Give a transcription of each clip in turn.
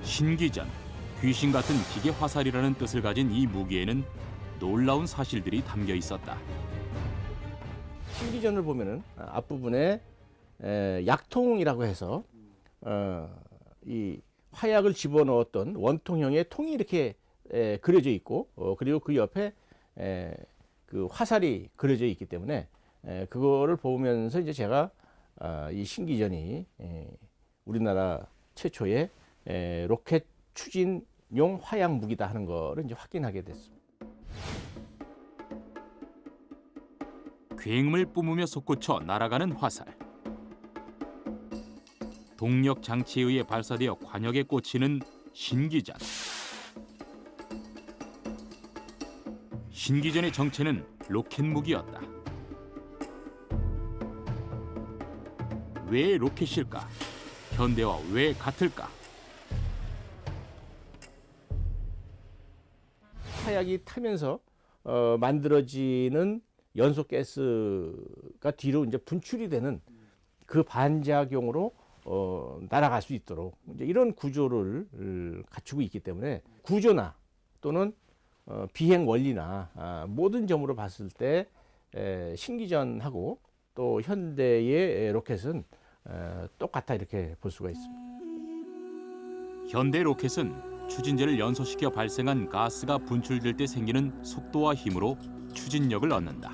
신기전, 귀신 같은 기계 화살이라는 뜻을 가진 이 무기에는 놀라운 사실들이 담겨 있었다. 신기전을 보면은 앞부분에 약통이라고 해서 이 화약을 집어넣었던 원통형의 통이 이렇게 그려져 있고 그리고 그 옆에 그 화살이 그려져 있기 때문에 그거를 보면서 이제 제가 이 신기전이 우리나라 최초의 로켓 추진용 화약 무기다 하는 거를 이제 확인하게 됐습니다. 굉음을 뿜으며 솟구쳐 날아가는 화살. 동력 장치에 의해 발사되어 관역에 꽂히는 신기전. 신기전의 정체는 로켓 무기였다. 왜 로켓일까? 현대와 왜 같을까? 화약이 타면서 만들어지는 연소 가스가 뒤로 이제 분출이 되는 그 반작용으로 날아갈 수 있도록 이제 이런 구조를 갖추고 있기 때문에 구조나 또는 비행 원리나 모든 점으로 봤을 때 신기전하고 또 현대의 로켓은 똑같아 이렇게 볼 수가 있습니다. 현대 로켓은 추진제를 연소시켜 발생한 가스가 분출될 때 생기는 속도와 힘으로 추진력을 얻는다.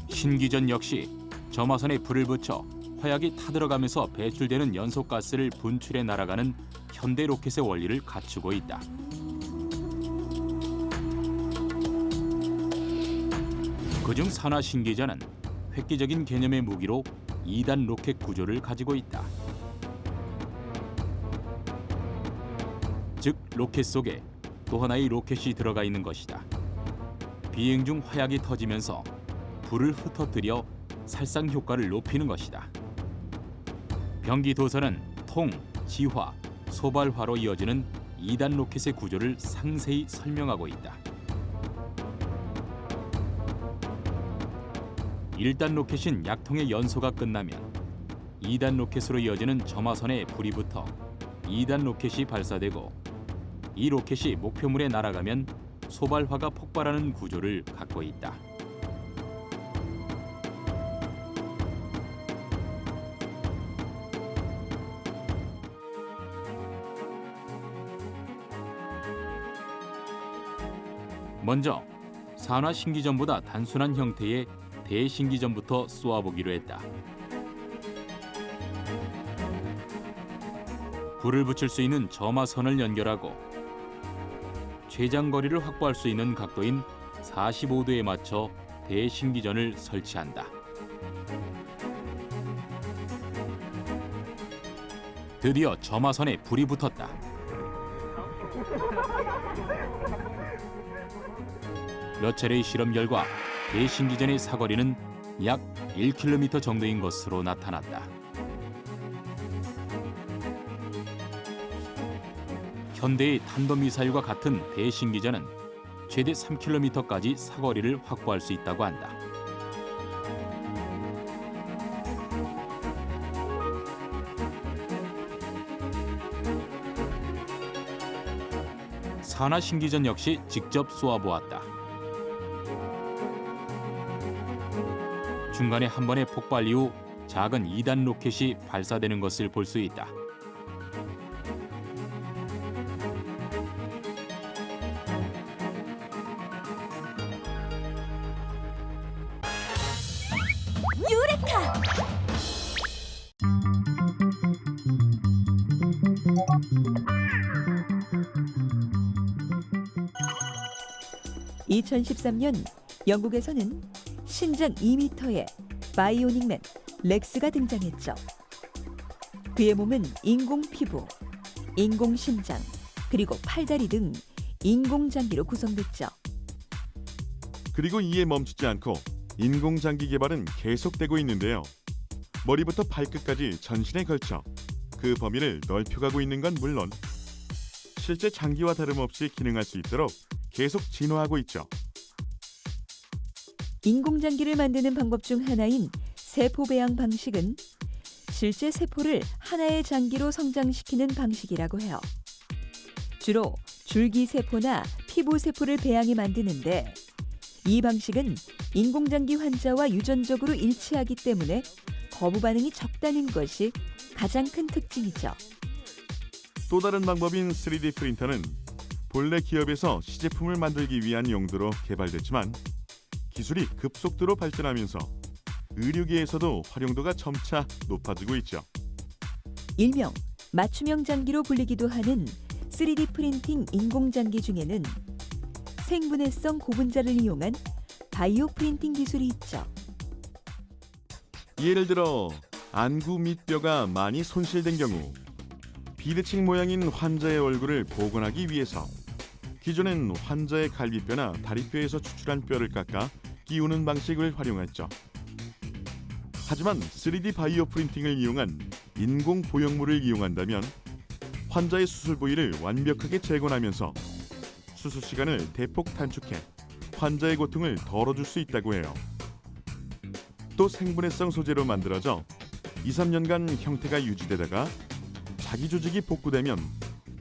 신기전 역시 점화선에 불을 붙여 화약이 타들어가면서 배출되는 연소가스를 분출해 날아가는 현대 로켓의 원리를 갖추고 있다. 그중 산화 신기전은 획기적인 개념의 무기로 2단 로켓 구조를 가지고 있다. 즉 로켓 속에 또 하나의 로켓이 들어가 있는 것이다. 비행 중 화약이 터지면서 불을 흩어뜨려 살상 효과를 높이는 것이다. 병기 도서는 통, 지화, 소발화로 이어지는 2단 로켓의 구조를 상세히 설명하고 있다. 1단 로켓인 약통의 연소가 끝나면 2단 로켓으로 이어지는 점화선에 불이 붙어 2단 로켓이 발사되고 이 로켓이 목표물에 날아가면 소발화가 폭발하는 구조를 갖고 있다. 먼저 산화 신기전보다 단순한 형태의 대신기전부터 쏘아보기로 했다. 불을 붙일 수 있는 점화선을 연결하고 최장거리를 확보할 수 있는 각도인 45도에 맞춰 대신기전을 설치한다. 드디어 점화선에 불이 붙었다. 몇 차례의 실험 결과 대신기전의 사거리는 약 1km 정도인 것으로 나타났다. 현대의 탄도미사일과 같은 대신기전은 최대 3km까지 사거리를 확보할 수 있다고 한다. 산화 신기전 역시 직접 쏘아보았다. 중간에 한 번의 폭발 이후 작은 2단 로켓이 발사되는 것을 볼 수 있다. 유레카! (2013년) 영국에서는 신장 2m의 바이오닉맨 렉스가 등장했죠. 그의 몸은 인공 피부, 인공 심장, 그리고 팔다리 등 인공 장기로 구성됐죠. 그리고 이에 멈추지 않고 인공장기 개발은 계속되고 있는데요. 머리부터 발끝까지 전신에 걸쳐 그 범위를 넓혀가고 있는 건 물론 실제 장기와 다름없이 기능할 수 있도록 계속 진화하고 있죠. 인공장기를 만드는 방법 중 하나인 세포 배양 방식은 실제 세포를 하나의 장기로 성장시키는 방식이라고 해요. 주로 줄기세포나 피부세포를 배양해 만드는데 이 방식은 인공장기 환자와 유전적으로 일치하기 때문에 거부 반응이 적다는 것이 가장 큰 특징이죠. 또 다른 방법인 3D 프린터는 본래 기업에서 시제품을 만들기 위한 용도로 개발됐지만 기술이 급속도로 발전하면서 의료계에서도 활용도가 점차 높아지고 있죠. 일명 맞춤형 장기로 불리기도 하는 3D 프린팅 인공장기 중에는 생분해성 고분자를 이용한 바이오 프린팅 기술이 있죠. 예를 들어 안구 및 뼈가 많이 손실된 경우 비대칭 모양인 환자의 얼굴을 복원하기 위해서 기존엔 환자의 갈비뼈나 다리뼈에서 추출한 뼈를 깎아 끼우는 방식을 활용했죠. 하지만 3D 바이오 프린팅을 이용한 인공 보형물을 이용한다면 환자의 수술 부위를 완벽하게 재건하면서 수술 시간을 대폭 단축해 환자의 고통을 덜어줄 수 있다고 해요. 또 생분해성 소재로 만들어져 2, 3년간 형태가 유지되다가 자기 조직이 복구되면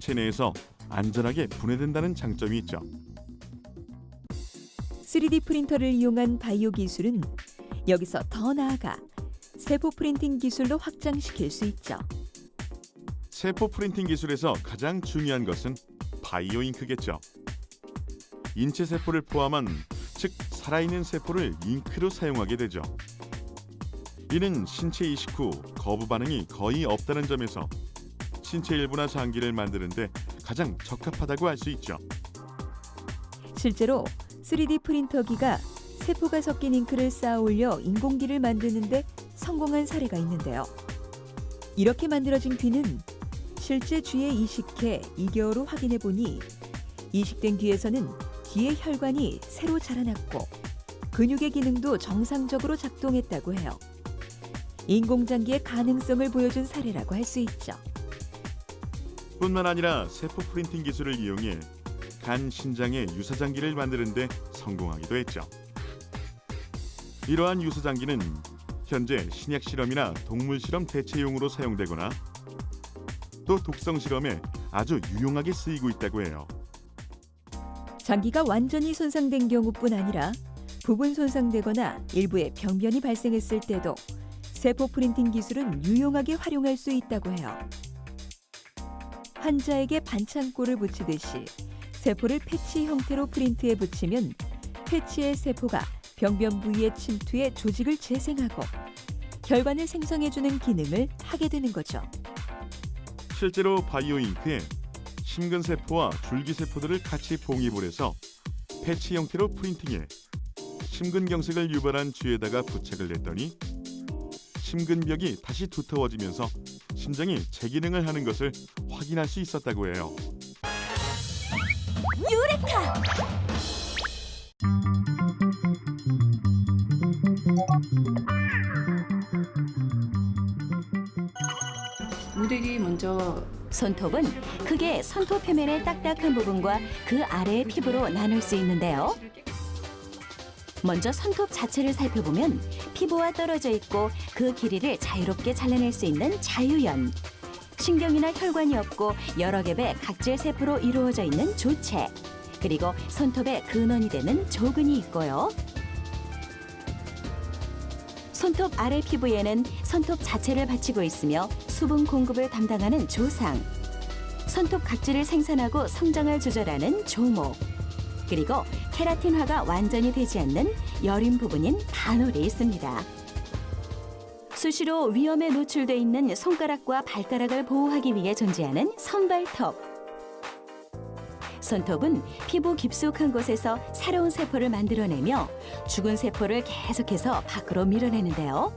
체내에서 안전하게 분해된다는 장점이 있죠. 3D 프린터를 이용한 바이오 기술은 여기서 더 나아가 세포 프린팅 기술로 확장시킬 수 있죠. 세포 프린팅 기술에서 가장 중요한 것은 바이오 잉크겠죠. 인체 세포를 포함한 즉 살아있는 세포를 잉크로 사용하게 되죠. 이는 신체 이식 후 거부 반응이 거의 없다는 점에서 신체 일부나 장기를 만드는데 가장 적합하다고 할 수 있죠. 실제로 3D 프린터기가 세포가 섞인 잉크를 쌓아 올려 인공귀를 만드는데 성공한 사례가 있는데요. 이렇게 만들어진 귀는 실제 쥐에 이식해 2개월 후 확인해 보니 이식된 귀에서는 귀의 혈관이 새로 자라났고 근육의 기능도 정상적으로 작동했다고 해요. 인공장기의 가능성을 보여준 사례라고 할 수 있죠. 뿐만 아니라 세포 프린팅 기술을 이용해 간, 신장의 유사장기를 만드는 데 성공하기도 했죠. 이러한 유사장기는 현재 신약 실험이나 동물 실험 대체용으로 사용되거나 또 독성 실험에 아주 유용하게 쓰이고 있다고 해요. 장기가 완전히 손상된 경우뿐 아니라 부분 손상되거나 일부의 병변이 발생했을 때도 세포 프린팅 기술은 유용하게 활용할 수 있다고 해요. 환자에게 반창고를 붙이듯이 세포를 패치 형태로 프린트에 붙이면 패치의 세포가 병변 부위에 침투해 조직을 재생하고 혈관을 생성해주는 기능을 하게 되는 거죠. 실제로 바이오 잉크에 심근세포와 줄기세포들을 같이 봉입을 해서 패치 형태로 프린팅해 심근경색을 유발한 쥐에다가 부착을 했더니 심근벽이 다시 두터워지면서 심장이 재기능을 하는 것을 확인할 수 있었다고 해요. 모델이 먼저 손톱은 크게 손톱 표면의 딱딱한 부분과 그 아래의 피부로 나눌 수 있는데요. 먼저 손톱 자체를 살펴보면 피부와 떨어져 있고 그 길이를 자유롭게 잘라낼 수 있는 자유연, 신경이나 혈관이 없고 여러 겹의 각질 세포로 이루어져 있는 조체, 그리고 손톱의 근원이 되는 조근이 있고요. 손톱 아래 피부에는 손톱 자체를 받치고 있으며 수분 공급을 담당하는 조상, 손톱 각질을 생산하고 성장을 조절하는 조목, 그리고 케라틴화가 완전히 되지 않는 여린 부분인 반홀이 있습니다. 수시로 위험에 노출돼 있는 손가락과 발가락을 보호하기 위해 존재하는 손발톱. 손톱은 피부 깊숙한 곳에서 새로운 세포를 만들어내며 죽은 세포를 계속해서 밖으로 밀어내는데요.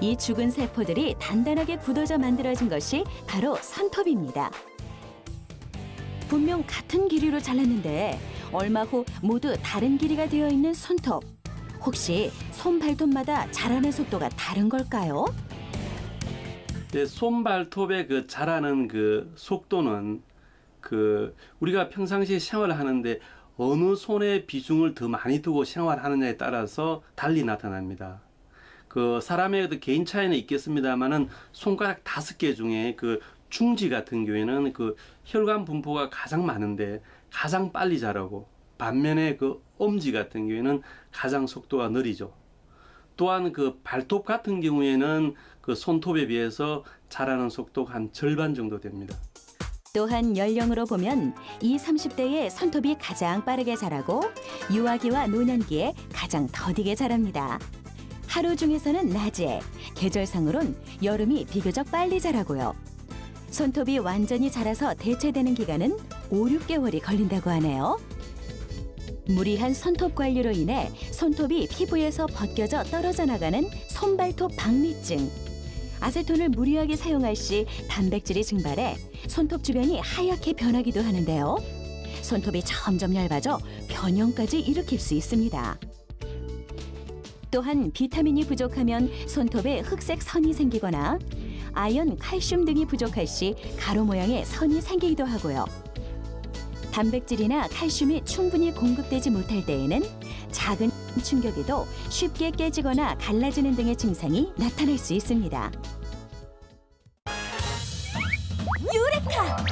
이 죽은 세포들이 단단하게 굳어져 만들어진 것이 바로 손톱입니다. 분명 같은 길이로 잘랐는데 얼마 후 모두 다른 길이가 되어 있는 손톱. 혹시 손발톱마다 자라는 속도가 다른 걸까요? 손발톱의 그 자라는 그 속도는 우리가 평상시에 생활을 하는데 어느 손에 비중을 더 많이 두고 생활하느냐에 따라서 달리 나타납니다. 그 사람의 개인 차이는 있겠습니다만은 손가락 5개 중에 그 중지 같은 경우에는 그 혈관 분포가 가장 많은데 가장 빨리 자라고, 반면에 그 엄지 같은 경우에는 가장 속도가 느리죠. 또한 그 발톱 같은 경우에는 그 손톱에 비해서 자라는 속도가 한 절반 정도 됩니다. 또한 연령으로 보면 20, 30대의 손톱이 가장 빠르게 자라고 유아기와 노년기에 가장 더디게 자랍니다. 하루 중에서는 낮에, 계절상으론 여름이 비교적 빨리 자라고요. 손톱이 완전히 자라서 대체되는 기간은 5, 6개월이 걸린다고 하네요. 무리한 손톱 관리로 인해 손톱이 피부에서 벗겨져 떨어져 나가는 손발톱 박리증. 아세톤을 무리하게 사용할 시 단백질이 증발해 손톱 주변이 하얗게 변하기도 하는데요. 손톱이 점점 얇아져 변형까지 일으킬 수 있습니다. 또한 비타민이 부족하면 손톱에 흑색 선이 생기거나 아연, 칼슘 등이 부족할 시 가로 모양의 선이 생기기도 하고요. 단백질이나 칼슘이 충분히 공급되지 못할 때에는 작은 충격에도 쉽게 깨지거나 갈라지는 등의 증상이 나타날 수 있습니다. 유레카!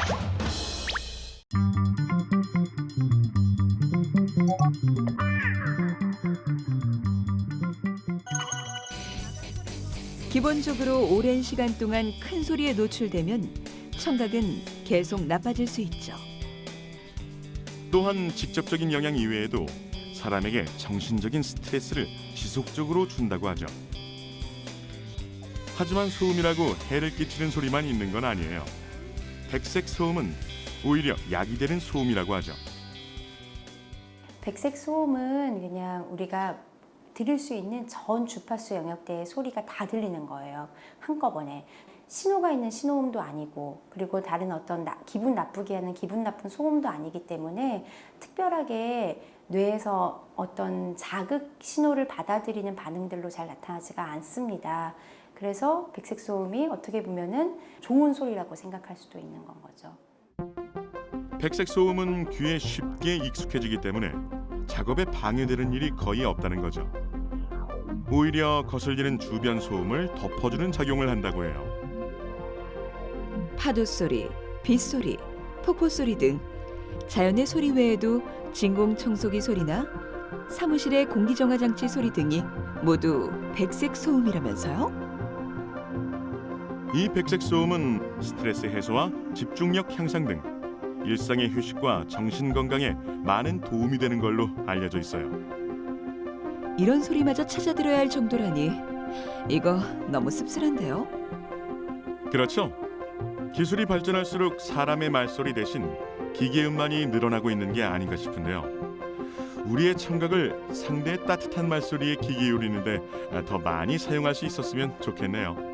기본적으로 오랜 시간 동안 큰 소리에 노출되면 청각은 계속 나빠질 수 있죠. 또한 직접적인 영향 이외에도 사람에게 정신적인 스트레스를 지속적으로 준다고 하죠. 하지만 소음이라고 해를 끼치는 소리만 있는 건 아니에요. 백색 소음은 오히려 약이 되는 소음이라고 하죠. 백색 소음은 그냥 우리가 들을 수 있는 전 주파수 영역대의 소리가 다 들리는 거예요. 한꺼번에. 신호가 있는 신호음도 아니고, 그리고 다른 어떤 기분 나쁘게 하는 기분 나쁜 소음도 아니기 때문에 특별하게 뇌에서 어떤 자극 신호를 받아들이는 반응들로 잘 나타나지가 않습니다. 그래서 백색 소음이 어떻게 보면은 좋은 소리라고 생각할 수도 있는 건 거죠. 백색 소음은 귀에 쉽게 익숙해지기 때문에 작업에 방해되는 일이 거의 없다는 거죠. 오히려 거슬리는 주변 소음을 덮어주는 작용을 한다고 해요. 파도 소리, 빗소리, 폭포 소리 등 자연의 소리 외에도 진공 청소기 소리나 사무실의 공기정화장치 소리 등이 모두 백색 소음이라면서요? 이 백색 소음은 스트레스 해소와 집중력 향상 등 일상의 휴식과 정신 건강에 많은 도움이 되는 걸로 알려져 있어요. 이런 소리마저 찾아 들어야 할 정도라니 이거 너무 씁쓸한데요? 그렇죠. 기술이 발전할수록 사람의 말소리 대신 기계음만이 늘어나고 있는 게 아닌가 싶은데요. 우리의 청각을 상대의 따뜻한 말소리에 기기 요리는데 더 많이 사용할 수 있었으면 좋겠네요.